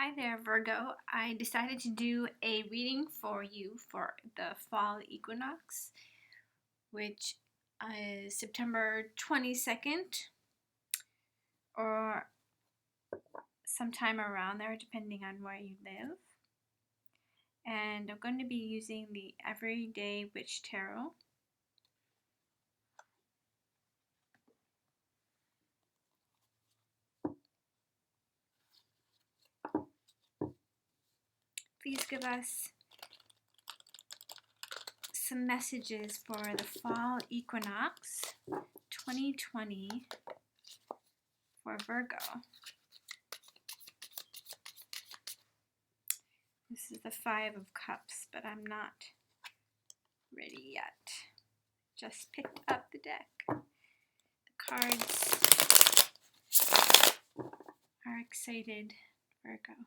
Hi there, Virgo. I decided to do a reading for you for the fall equinox, which is September 22nd or sometime around there, depending on where you live. And I'm going to be using the Everyday Witch Tarot. Please give us some messages for the fall equinox 2020 for Virgo. This is the Five of Cups, but I'm not ready yet. Just picked up the deck. The cards are excited, Virgo.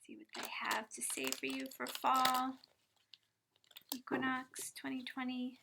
See what they have to say for you for fall equinox 2020.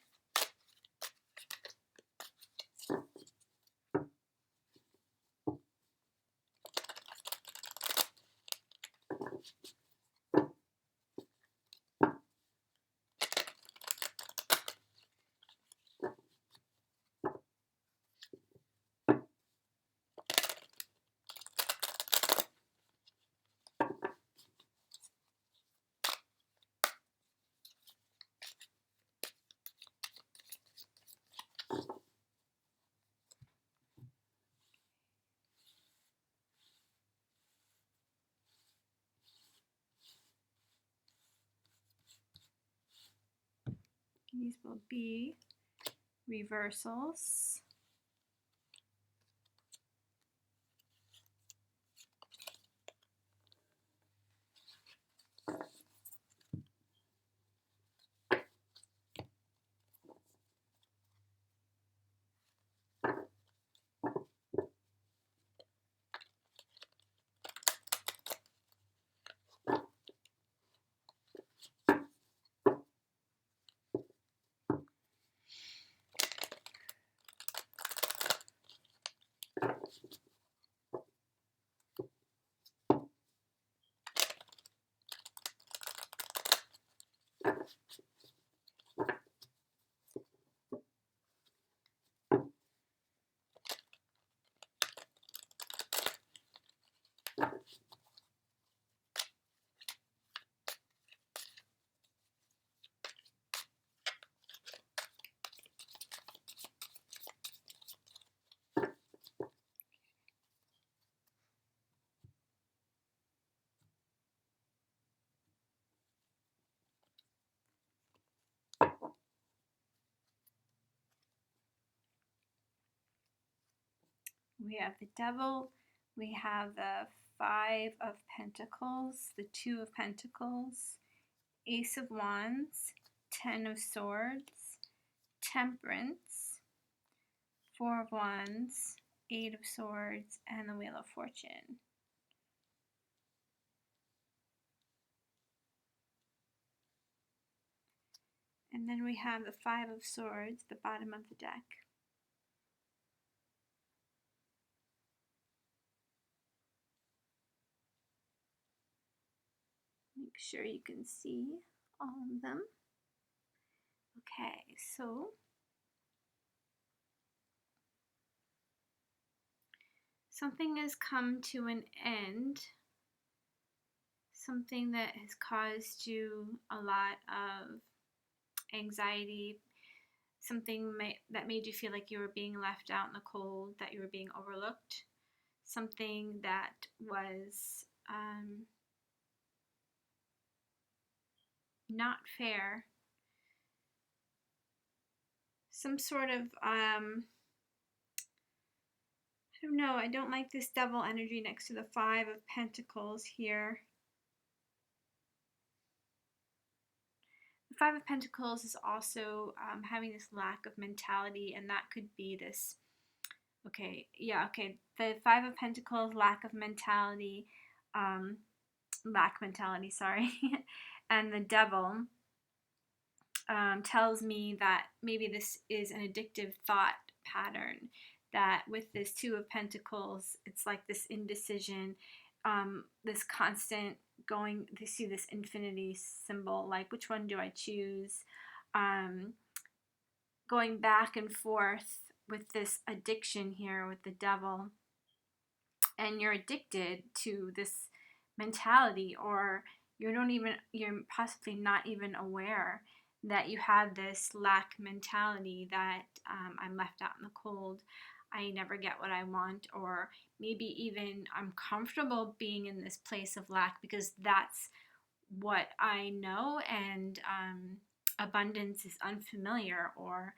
These will be reversals. We have the Devil, we have the Five of Pentacles, the Two of Pentacles, Ace of Wands, Ten of Swords, Temperance, Four of Wands, Eight of Swords, and the Wheel of Fortune. And then we have the Five of Swords, the bottom of the deck. Make sure you can see all of them. Okay, so something has come to an end. Something that has caused you a lot of anxiety. Something that made you feel like you were being left out in the cold, that you were being overlooked. Something that was not fair. Some sort of, I don't know, I don't like this Devil energy next to the Five of Pentacles here. The Five of Pentacles is also having this lack of mentality, and that could be this, okay, the Five of Pentacles, lack mentality, sorry, and the Devil tells me that maybe this is an addictive thought pattern that with this Two of Pentacles, it's like this indecision, this constant going, you see this infinity symbol, like which one do I choose? Going back and forth with this addiction here with the Devil, and you're addicted to this mentality, or you're possibly not even aware that you have this lack mentality, that I'm left out in the cold, I never get what I want, or maybe even I'm comfortable being in this place of lack because that's what I know, and abundance is unfamiliar, or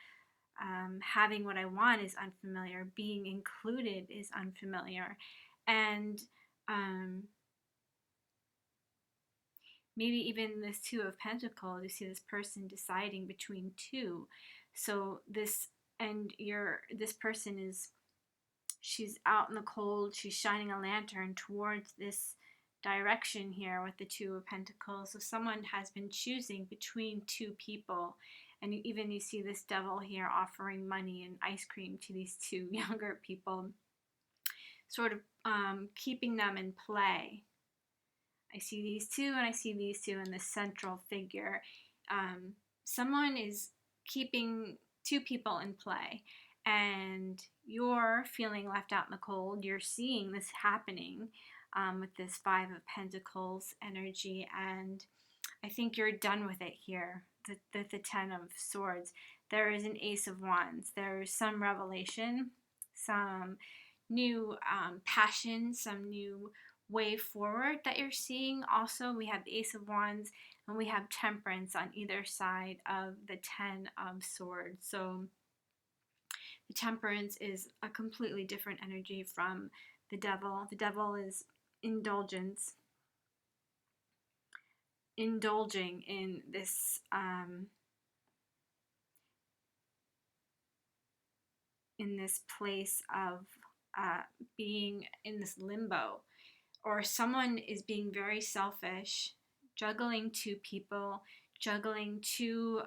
having what I want is unfamiliar, being included is unfamiliar, and um, maybe even this Two of Pentacles, you see this person deciding between two. So this person is, she's out in the cold, she's shining a lantern towards this direction here with the Two of Pentacles. So someone has been choosing between two people, and you see this Devil here offering money and ice cream to these two younger people, sort of keeping them in play. I see these two, and I see these two in the central figure. Someone is keeping two people in play, and you're feeling left out in the cold. You're seeing this happening with this Five of Pentacles energy, and I think you're done with it here. The Ten of Swords. There is an Ace of Wands. There's some revelation, some new passion, some new way forward that you're seeing. Also, we have the Ace of Wands, and we have Temperance on either side of the Ten of Swords. So the Temperance is a completely different energy from the Devil. The Devil is indulgence, indulging in this place of being in this limbo, or someone is being very selfish, juggling two people, juggling two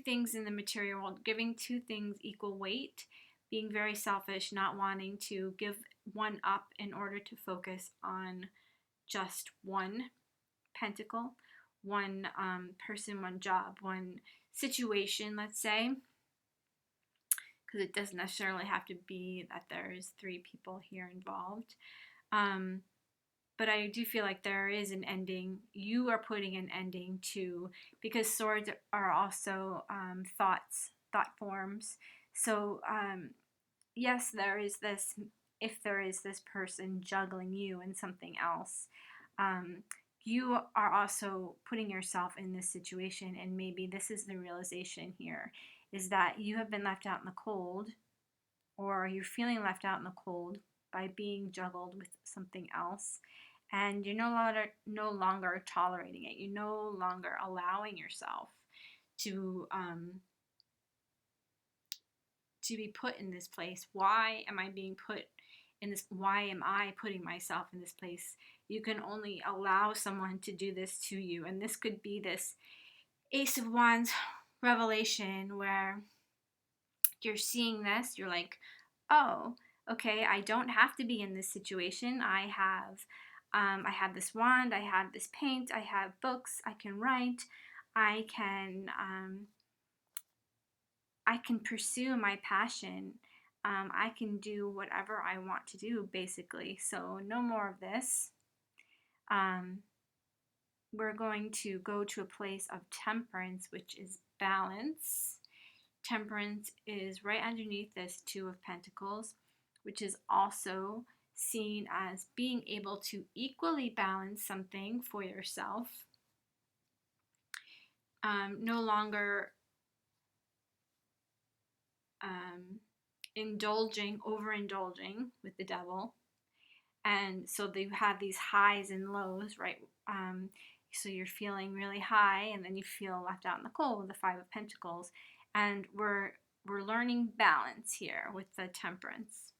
things in the material world, giving two things equal weight, being very selfish, not wanting to give one up in order to focus on just one pentacle, one person, one job, one situation, let's say, because it doesn't necessarily have to be that there's three people here involved. But I do feel like there is an ending. You are putting an ending to, because swords are also thought forms. So yes, there is this, if there is this person juggling you and something else, you are also putting yourself in this situation, and maybe this is the realization here, is that you have been left out in the cold, or you're feeling left out in the cold by being juggled with something else, and you're no longer tolerating it. You're no longer allowing yourself to be put in this place. Why am I being put in this? Why am I putting myself in this place? You can only allow someone to do this to you, and this could be this Ace of Wands revelation where you're seeing this, you're like, oh, okay, I don't have to be in this situation. I have this wand, I have this paint, I have books, I can write, I can pursue my passion. I can do whatever I want to do, basically. So no more of this. We're going to go to a place of temperance, which is balance. Temperance is right underneath this Two of Pentacles, which is also seen as being able to equally balance something for yourself. No longer overindulging with the Devil. And so they have these highs and lows, right? So you're feeling really high, and then you feel left out in the cold with the Five of Pentacles. And we're learning balance here with the Temperance.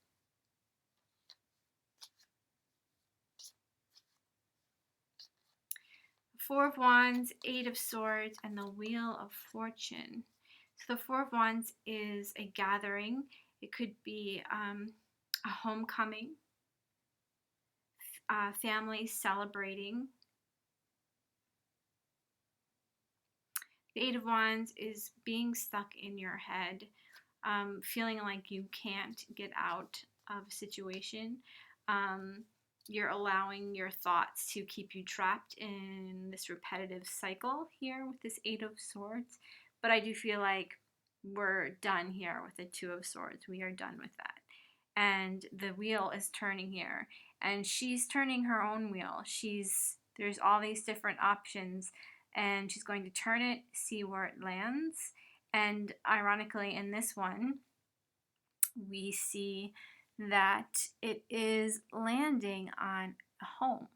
Four of Wands, Eight of Swords, and the Wheel of Fortune. So the Four of Wands is a gathering. It could be a homecoming, families celebrating. The Eight of Wands is being stuck in your head, feeling like you can't get out of a situation. You're allowing your thoughts to keep you trapped in this repetitive cycle here with this Eight of Swords. But I do feel like we're done here with the Two of Swords. We are done with that. And the wheel is turning here. And she's turning her own wheel. There's all these different options. And she's going to turn it, see where it lands. And ironically, in this one, we see that it is landing on a home.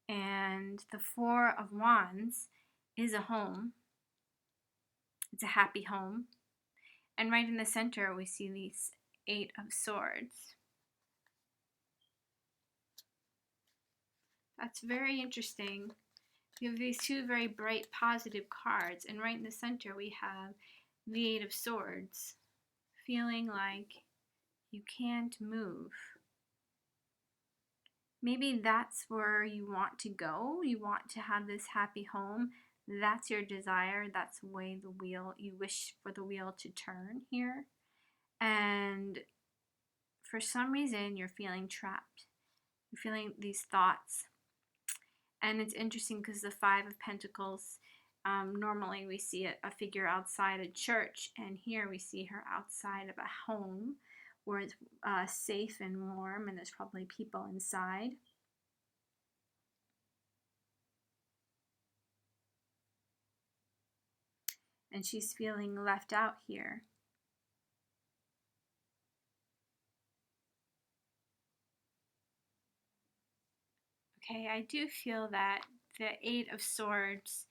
And the Four of Wands is a home. It's a happy home. And right in the center, we see these Eight of Swords. That's very interesting. We have these two very bright, positive cards, and right in the center, we have the Eight of Swords, feeling like you can't move. Maybe that's where you want to go. You want to have this happy home. That's your desire. That's the way you wish for the wheel to turn here. And for some reason, you're feeling trapped. You're feeling these thoughts. And it's interesting because the Five of Pentacles, normally we see a figure outside a church, and here we see her outside of a home where it's safe and warm, and there's probably people inside. And she's feeling left out here. Okay, I do feel that the Eight of Swords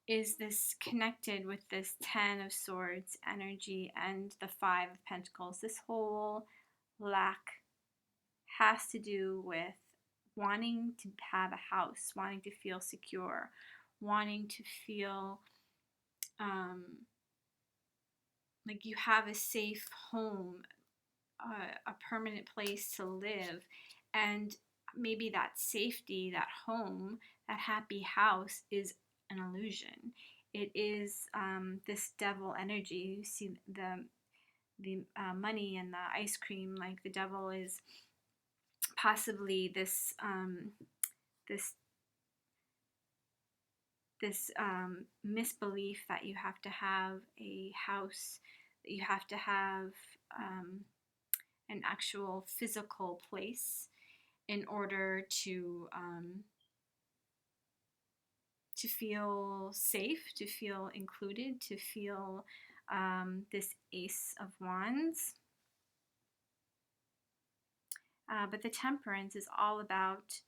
is this connected with this Ten of Swords energy and the Five of Pentacles. This whole lack has to do with wanting to have a house, wanting to feel secure, wanting to feel like you have a safe home, a permanent place to live. And maybe that safety, that home, that happy house is an illusion. It is this devil energy. You see the money and the ice cream, like the devil is possibly this misbelief that you have to have a house, that you have to have an actual physical place in order to feel safe, to feel included, to feel this Ace of Wands. But the Temperance is all about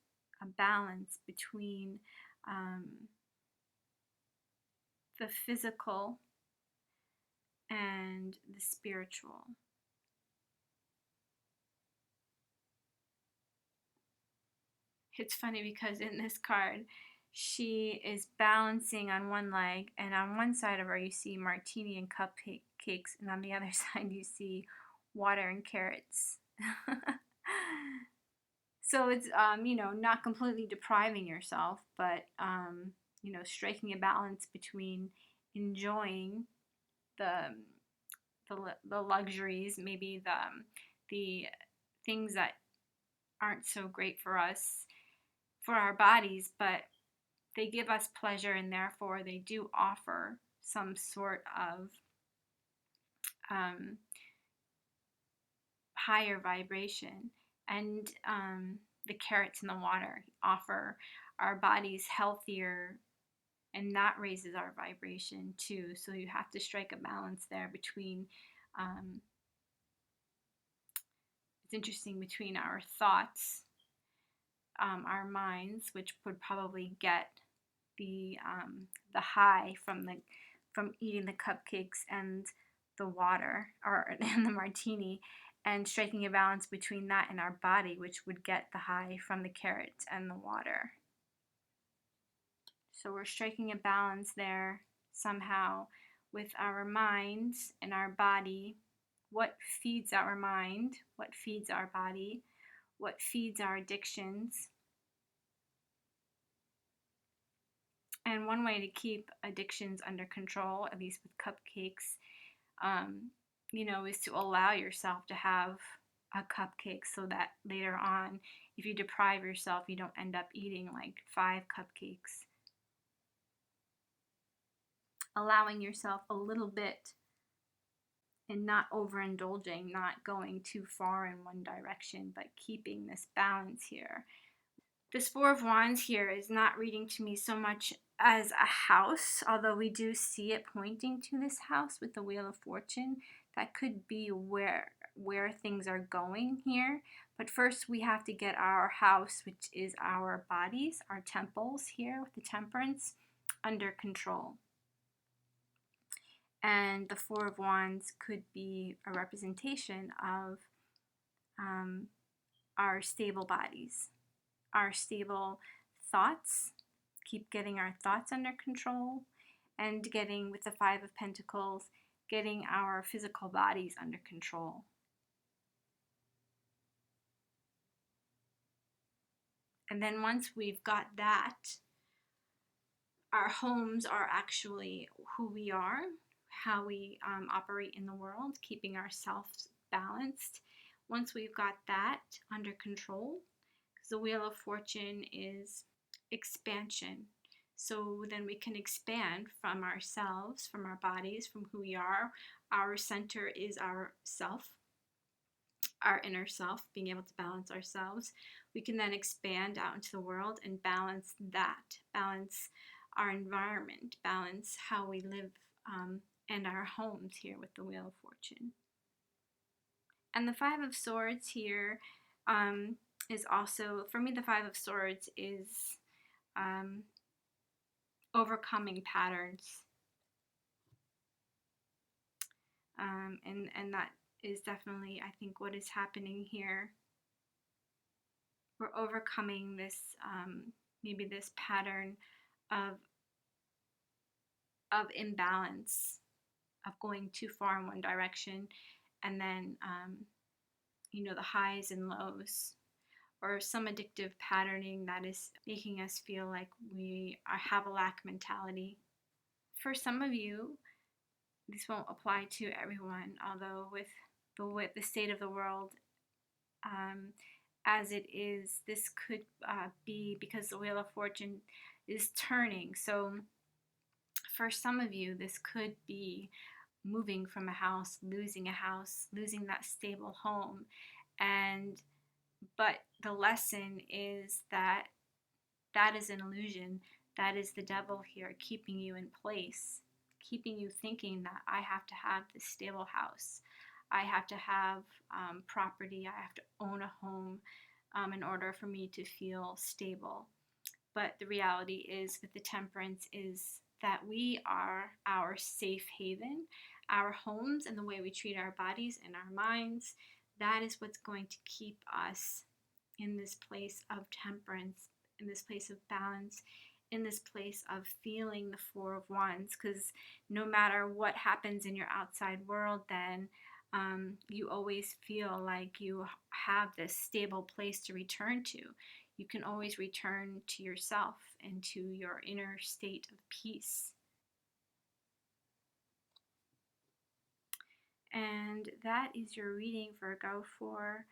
a balance between the physical and the spiritual. It's funny because in this card, she is balancing on one leg, and on one side of her you see martini and cupcakes, and on the other side you see water and carrots. So it's not completely depriving yourself, but striking a balance between enjoying the luxuries, maybe the things that aren't so great for us, for our bodies, but they give us pleasure, and therefore they do offer some sort of higher vibration. And the carrots in the water offer our bodies healthier, and that raises our vibration too. So you have to strike a balance there between it's interesting, between our thoughts, our minds, which would probably get the high from eating the cupcakes and the water, and the martini, and striking a balance between that and our body, which would get the high from the carrots and the water. So we're striking a balance there somehow with our minds and our body. What feeds our mind? What feeds our body? What feeds our addictions? And one way to keep addictions under control, at least with cupcakes, is to allow yourself to have a cupcake so that later on, if you deprive yourself, you don't end up eating like 5 cupcakes. Allowing yourself a little bit and not overindulging, not going too far in one direction, but keeping this balance here. This Four of Wands here is not reading to me so much as a house, although we do see it pointing to this house with the Wheel of Fortune. That could be where things are going here. But first we have to get our house, which is our bodies, our temples here with the Temperance, under control. And the Four of Wands could be a representation of our stable bodies, our stable thoughts, keep getting our thoughts under control, and getting, with the Five of Pentacles, getting our physical bodies under control. And then once we've got that, our homes are actually who we are, how we operate in the world, keeping ourselves balanced. Once we've got that under control, because the Wheel of Fortune is expansion. So then we can expand from ourselves, from our bodies, from who we are. Our center is our self, our inner self, being able to balance ourselves. We can then expand out into the world and balance that, balance our environment, balance how we live, and our homes here with the Wheel of Fortune. And the Five of Swords here is also, for me, the Five of Swords is overcoming patterns. And that is definitely, I think, what is happening here. We're overcoming this, maybe this pattern of imbalance, of going too far in one direction, and then, the highs and lows, or some addictive patterning that is making us feel like we have a lack mentality. For some of you, this won't apply to everyone, although with the state of the world as it is, this could be because the Wheel of Fortune is turning. So for some of you, this could be moving from a house, losing that stable home. But the lesson is that is an illusion. That is the devil here keeping you in place, keeping you thinking that I have to have this stable house. I have to have property. I have to own a home in order for me to feel stable. But the reality is, with the Temperance, is that we are our safe haven, our homes, and the way we treat our bodies and our minds. That is what's going to keep us in this place of temperance, in this place of balance, in this place of feeling the Four of Wands. Because no matter what happens in your outside world, then you always feel like you have this stable place to return to. You can always return to yourself and to your inner state of peace. And that is your reading, Virgo, for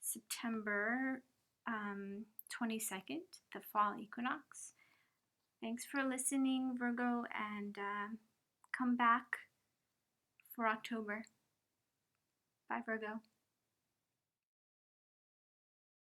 September 22nd, the Fall Equinox. Thanks for listening, Virgo, and come back for October. Bye, Virgo.